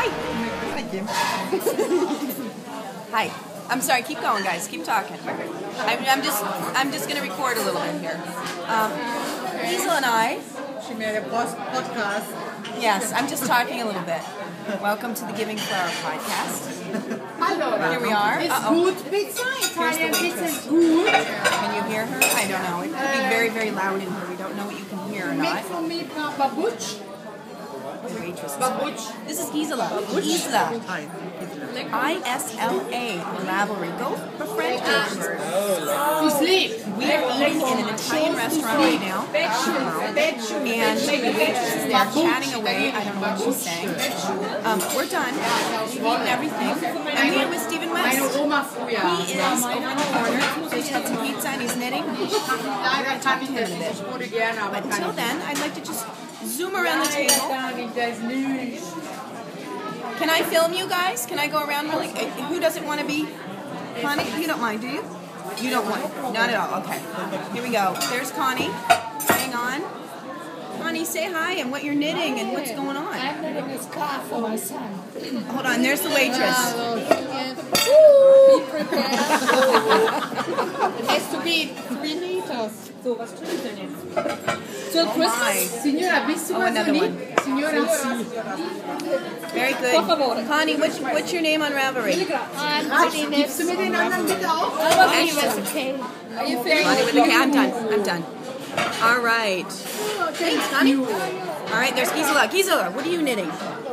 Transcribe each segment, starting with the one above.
Hi. Hi, Kim. Hi. I'm sorry. Keep going, guys. Keep talking. I'm just gonna record a little bit here. Hazel and I. She made a podcast. Yes, I'm just talking a little bit. Welcome to the Giving Flower podcast. Here we are. It's good pizza. Italian pizza is good. Can you hear her? I don't know. It could be very, very loud in here. We don't know what you can hear or Make not. for me babuch. Babuch. This is Gisela. Isla. Hi. ISLA. Ravelry. Go befriend her. To sleep. We are eating in an Italian restaurant right now. And the waitress is there chatting away. I don't know what she's saying. We're done. We've eaten everything. I'm here with Stephen West. He is over in the corner. So he's had some pizza and he's knitting. We're going to talk to him in a bit. But until then, I'd like to just zoom around the table. Can I film you guys? Can I go around really? Who doesn't want to be? Connie, you don't mind, do you? You don't want? Not at all. Okay. Here we go. There's Connie. Hang on. Connie, say hi and what you're knitting and what's going on. I'm knitting a scarf for my son. Hold on. There's the waitress. Be prepared. It has to be 3 liters. So, was tun Sie denn jetzt? Till Christmas? Signora, bist du another one. Signora, Very good. Connie, what's your name on Ravelry? Gibst du mir den anderen bitte auch? Okay. Are you Connie with the K. I'm done. I'm done. All right. Thanks, Connie. All right, there's Gisela. Gisela, what are you knitting?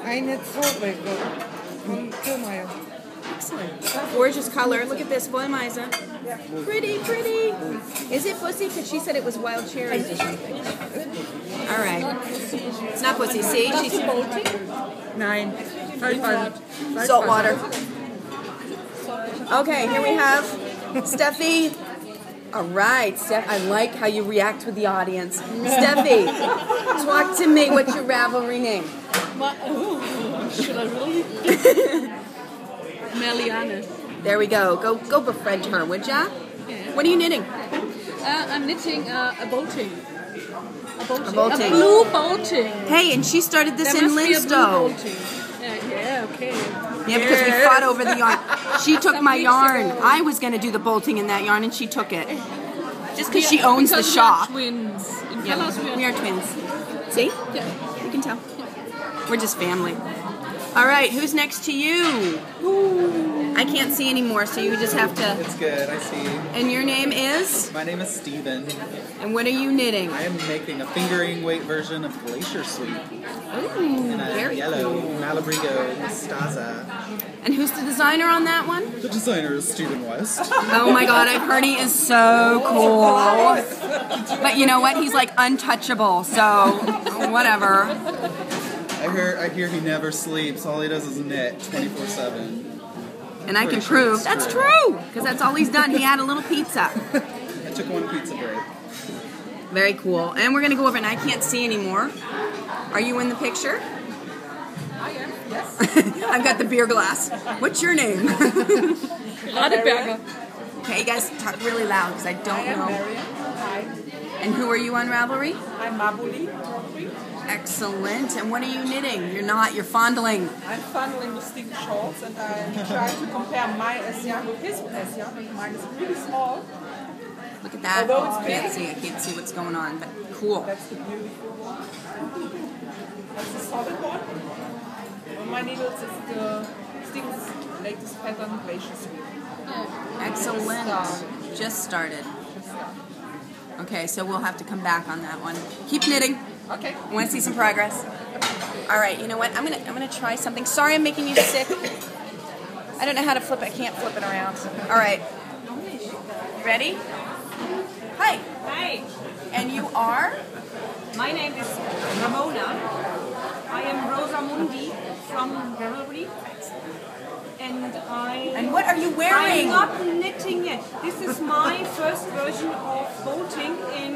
I knit Vollbäcker from Kirchmeier. Excellent. Gorgeous color. Look at this, Vollmeise. Pretty, pretty. Is it pussy? Because she said it was wild cherries or something. All right. It's not pussy. See? She's Nein. Salzwasser. salt water. Okay, here we have Steffi. All right, Steph. I like how you react with the audience. Steffi, talk to me. What's your Ravelry name? Should I really? Meliana. There we go. Go befriend her, would ya? Yeah. What are you knitting? I'm knitting a boating. A boating. A blue boating. Hey, and she started this There in must be a blue Linstow. boating. Yeah, okay. Yeah, because we fought over the yarn. She took my yarn. I was going to do the bolting in that yarn, and she took it. Just because she owns the shop. We are twins. In Yeah, colors we are twins. See? Yeah. You can tell. We're just family. All right, who's next to you? I can't see anymore, so you just have to... It's good, I see. And your name is? My name is Steven. And what are you knitting? I am making a fingering weight version of Glacier Sweep Ooh, in a very yellow cool. Malabrigo Mostaza. And who's the designer on that one? The designer is Stephen West. Oh my god, I've heard he is so cool. But you know what? He's like untouchable, so whatever. I hear he never sleeps. All he does is knit 24/7. And I can prove that's true, because that's all he's done. He had a little pizza. I took one pizza break. Very cool. And we're going to go over, and I can't see anymore. Are you in the picture? I am, yes. I've got the beer glass. What's your name? Radeberger. Okay, you guys talk really loud, because I don't know. Hi. And who are you on Ravelry? I'm Mabuli. Excellent. And what are you knitting? You're not. You're fondling. I'm funneling with Steve Schultz and I'm trying to compare my S-yarn with his S-yarn. Mine is pretty small. Look at that. Although it's I can't see what's going on, but cool. That's the beautiful one. That's the solid one. And my needles is the Steve's latest pattern, Glacier Sweep. Excellent. Just started. Okay, so we'll have to come back on that one. Keep knitting. Okay. I want to see some progress. All right, you know what? I'm gonna try something. Sorry, I'm making you sick. I don't know how to flip it. I can't flip it around. All right. You ready? Hi. Hi, And you are? my name is Ramona. I am Rosa Mundi from Ravelry. And what are you wearing? I'm not knitting yet. This is my first version of boating in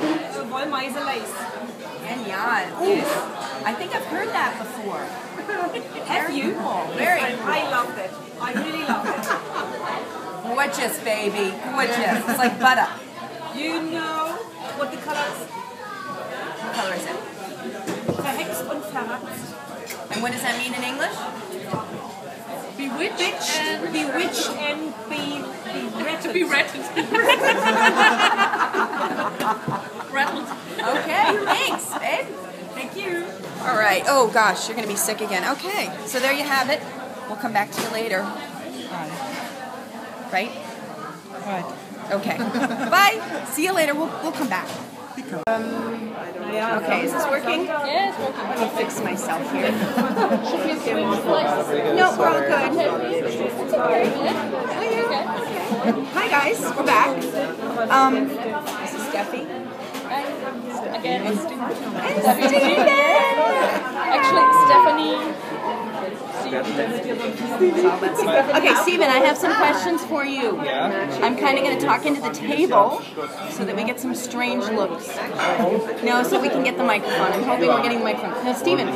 Wollmeise lace. Genial. Yes. I think I've heard that before. Have you? Cool. Very cool. I loved it. I really loved it. Gorgeous, baby. Gorgeous. It's like butter. You know what the color is? What color is it? Verhext und verratzt. And what does that mean in English? Bewitched and Bewitched and be rattled. Rattled. Okay, thanks, babe. Thank you. All right. Oh gosh, you're gonna be sick again. Okay, so there you have it. We'll come back to you later. Right? Right. Okay. Bye. See you later. We'll come back. Okay, is this working? Yeah, it's working. Let me fix myself here. Very good No, we're all sweater. good. It's okay. Yeah. Oh, yeah. Okay. Hi guys, we're back. This is Steffi. Again, And Steven. Steven. Actually, Stephanie. Okay, Steven, I have some questions for you. Yeah? I'm kind of going to talk into the table so that we get some strange looks. No, so we can get the microphone. I'm hoping we're getting the microphone. Now, Steven,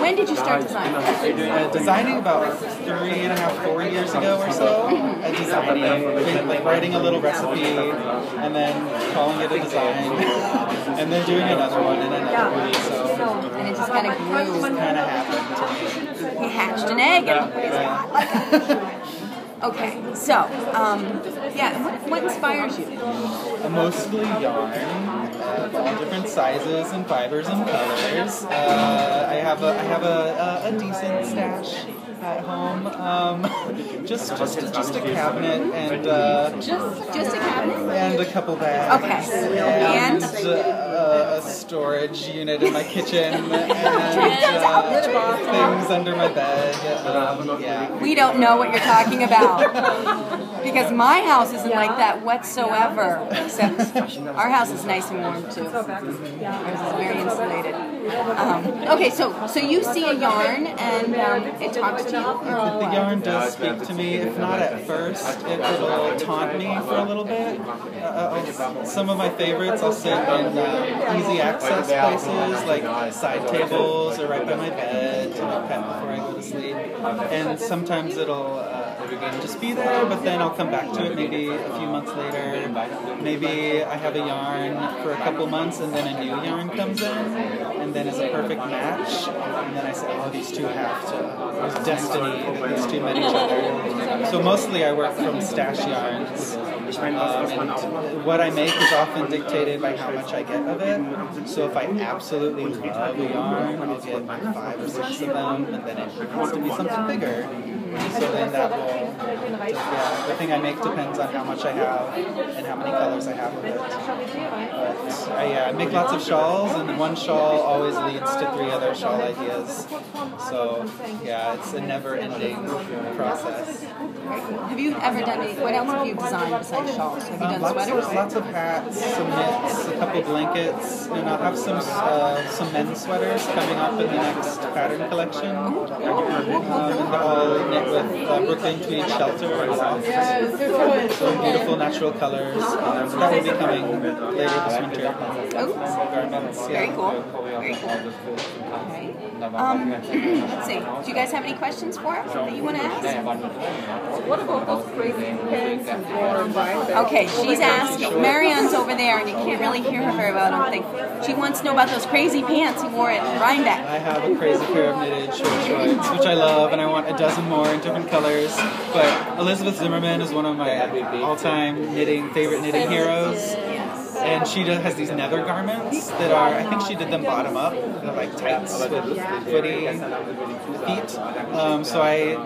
when did you start designing? Designing about 3.5, 4 years ago or so. Designing, like writing a little recipe, and then calling it a design, and then doing another one and another one. So And it just kind of grew. kind of happened to me. He hatched an egg and okay, so, yeah, what inspires you? Mostly yarn, of all different sizes and fibers and colors. I have a decent stash at home. Just a cabinet and Just a cabinet? and a couple bags. Okay. And a storage unit in my kitchen and things under my bed. Yeah. We don't know what you're talking about. Because my house isn't like that whatsoever. Except our house is nice and warm too. Ours is very insulated. Okay, so you see a yarn and it talks to you? The yarn does speak to me, if not at first, it'll taunt me for a little bit. Some of my favorites, I'll sit in easy access places like side tables or right by my bed kind of before I go to sleep. And sometimes it'll just be there, but then I'll come back to it maybe a few months later. Maybe I have a yarn for a couple months and then a new yarn comes in, and then it's a perfect match. And then I say, oh, these two have to, there's destiny that these two met each other. So mostly I work from stash yarns. And what I make is often dictated by how much I get of it. So if I absolutely love a yarn, I'll get 5 or 6 of them, and then it has to be something bigger. So then that will, the thing I make depends on how much I have and how many colors I have of it. But I make lots of shawls, and one shawl always leads to 3 other shawl ideas. So yeah, it's a never-ending process. Have you ever done any, what else have you designed besides shawls? Have you done sweaters? Lots of hats, some mitts, a couple blankets, and I'll have some men's sweaters coming up in the next pattern collection. And all knit with Brooklyn Tweed Shelter and soft. So beautiful natural colors. That will be coming later this winter. Oh, Garments, yeah. very cool. Very cool. Okay. Let's see. Do you guys have any questions for us that you want to ask? What about those crazy pants and Rhinebeck? Okay, she's asking. Marianne's over there, and you can't really hear her very well, I don't think. She wants to know about those crazy pants he wore at Rhinebeck. I have a crazy pair of knitted short shorts, which I love, and I want a dozen more in different colors. But Elizabeth Zimmerman is one of my all-time favorite knitting heroes. And she has these nether garments that are, I think she did them bottom up. They're like tights with footy feet. So I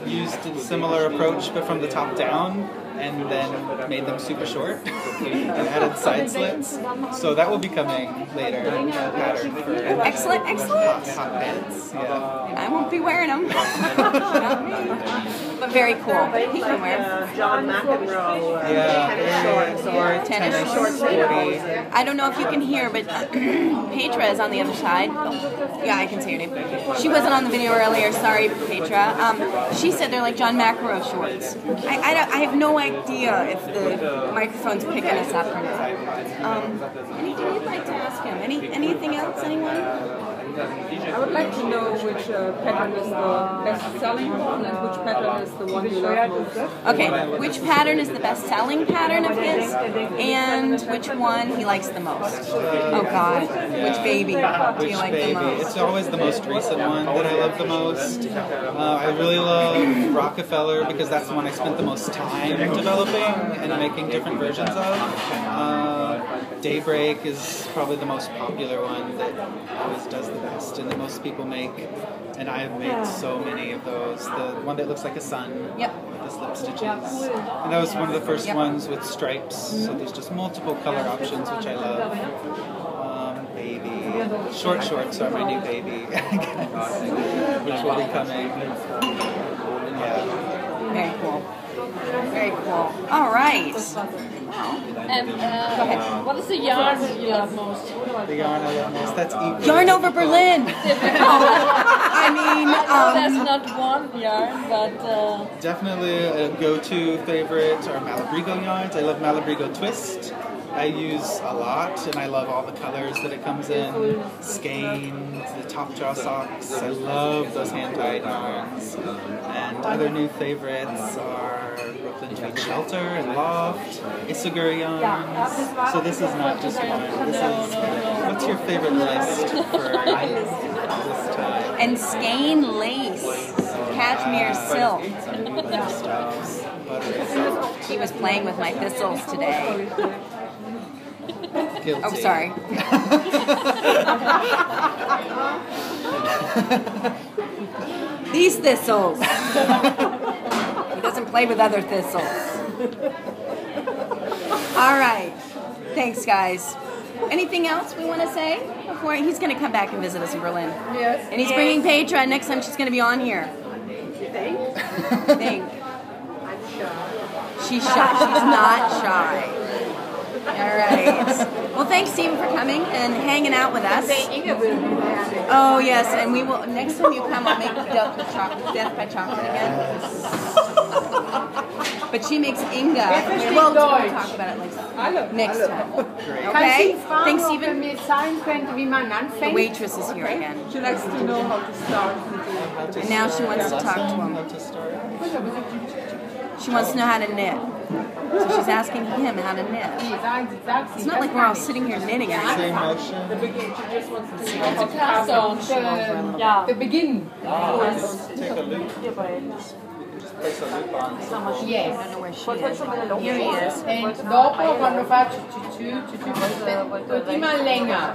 used a similar approach, but from the top down, and then made them super short and added side slits. So that will be coming later, pattern for Excellent, excellent. hot pants. Yeah. I won't be wearing them. Not me. But very cool. He can wear John McEnroe. Yeah, or tennis shorts, shorts. 40. I don't know if you can hear, but Petra is on the other side. Yeah, I can see her name. She wasn't on the video earlier. Sorry, Petra. She said they're like John McEnroe shorts. I have no idea if the microphone's picking us up or not. Anything you'd like to ask him? Anything else? Anyone? I would like to know which pattern is the best selling one and which pattern is the one you love most. Okay, which pattern is the best selling pattern of his, and which one he likes the most? Oh God, which baby do you like the most? It's always the most recent one that I love the most. I really love Rockefeller because that's the one I spent the most time developing and making different versions of. Daybreak is probably the most popular one that always does the best and that most people make. And I've made so many of those. The one that looks like a sun Yep. with the slip stitches. And that was one of the first ones with stripes. So there's just multiple color options, which I love. Baby. Short shorts are my new baby, I guess, which will be coming. Yeah. Very cool. Very cool. All right. And what is the yarn you love most? The yarn I love most, that's Eat Yarn over Berlin. I mean, There's not one yarn, but definitely a go-to favorite are Malabrigo yarns. I love Malabrigo Twist. I use a lot, and I love all the colors that it comes in. Skein, the top jaw socks. I love those hand-dyed yarns. And other new favorites are Brooklyn Tweed Shelter and Loft, Isugur yarns. So this is not just one. This is, what's your favorite list for this time? and skein lace, cashmere silk. He was playing with my thistles today. Guilty. Oh, sorry. These thistles. He doesn't play with other thistles. All right. Thanks, guys. Anything else we want to say before he's going to come back and visit us in Berlin? Yes. And he's bringing Petra next time she's going to be on here. Think. She's shy. She's not shy. All right. Well, thanks, Stephen, for coming and hanging out with us. Oh, yes, and we will. Next time you come, I'll make Death by Chocolate again. But she makes Inga. Well, we'll talk about it next time. Okay? Thanks, Stephen. The waitress is here again. She likes to know how to start. And now she wants to talk to him. She wants to know how to knit. So she's asking him how to knit. It's not like we're all sitting here knitting. Same motion. it's a capstone. Yeah. The beginning. Take a loop. Just place a loop on. I don't know where she is. Here he is. E dopo quando faccio prima länger.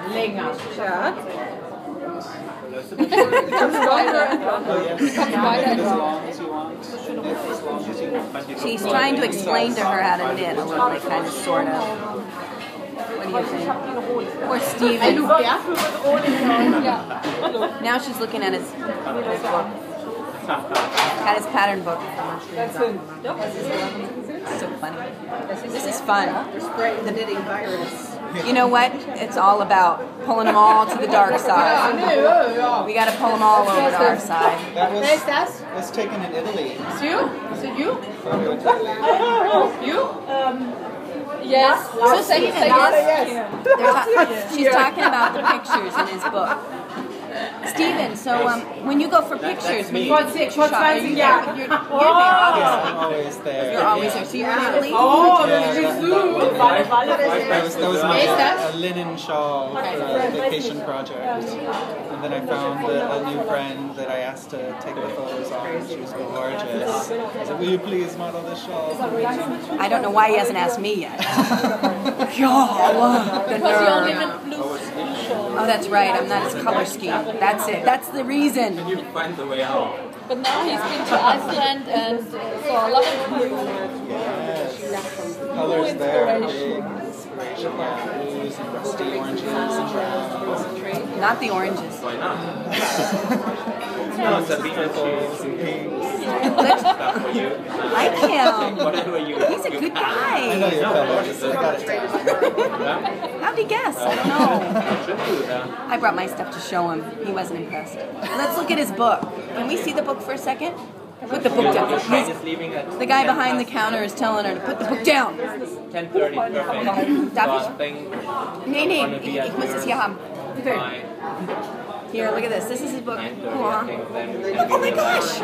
She's trying to explain to her how to knit a little bit, kind of, sort of. What do you think? Or Stephen. Now she's looking at his pattern book. So funny. This is fun. The knitting virus. You know what? It's all about pulling them all to the dark side. We got to pull them all over to our side. That was taken in Italy. It's you? Is it you? You? Yes. So say yes. She's talking about the pictures in his book. Stephen, so when you go for pictures, when you take shots, you're there, obviously. I'm always there. You're always there. So you're in Italy? That was my linen shawl for a vacation project. And then I found a new friend that I asked to take the photos on. She was gorgeous. I said, will you please model this shawl? I don't know why he hasn't asked me yet. The nerve. Oh, that's right. I'm not his color scheme. That's it. That's the reason. You find the way out. But now he's been to Iceland and saw a lot of Yes. The colors there are big. Inspiration. Yeah, blues and rusty oranges and browns. Not the oranges. Why not? No, Sabina, Purples and pinks. stuff for you. Like him. Whatever you. He's a good I know guy. your colors. I got it. How'd he guess? I don't know. Should do that. I brought my stuff to show him. He wasn't impressed. Let's look at his book. Can we see the book for a second? Put the book down. Just leaving at The guy behind the counter is telling her to put the book down. 10:30. Perfect. Darf So I think Nee, ich muss es hier haben. Bye. Here, look at this. This is his book. 9:30, Aw. I think. Then we can Oh my gosh!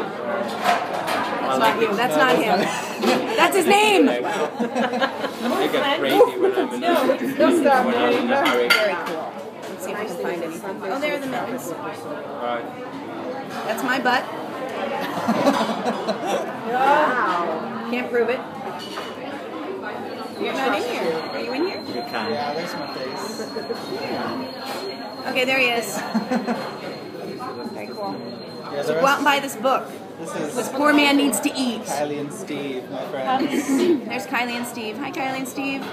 That's not you. That's not him. That's his name. I get crazy when I'm in a hurry. Very cool. Let's see if I can find anything. Oh, there are the mittens. Right. That's my butt. Wow. Can't prove it. You're not in here. Are you in here? You can. Yeah, there's my face. Okay, there he is. Very cool. Yeah, So go out and buy this book. This This is poor man needs to eat. Kylie and Steve, my friends. There's Kylie and Steve. Hi, Kylie and Steve.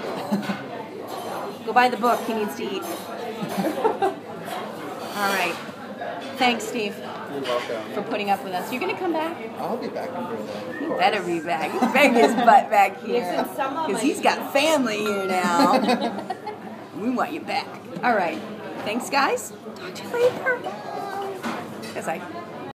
Go buy the book. He needs to eat. All right. Thanks, Steve, You're welcome. for putting up with us. You're going to come back? I'll be back in Berlin. You better be back. He's begging his butt back here. Because he's got family here now. We want you back. All right. Thanks, guys. Talk to you later. Because I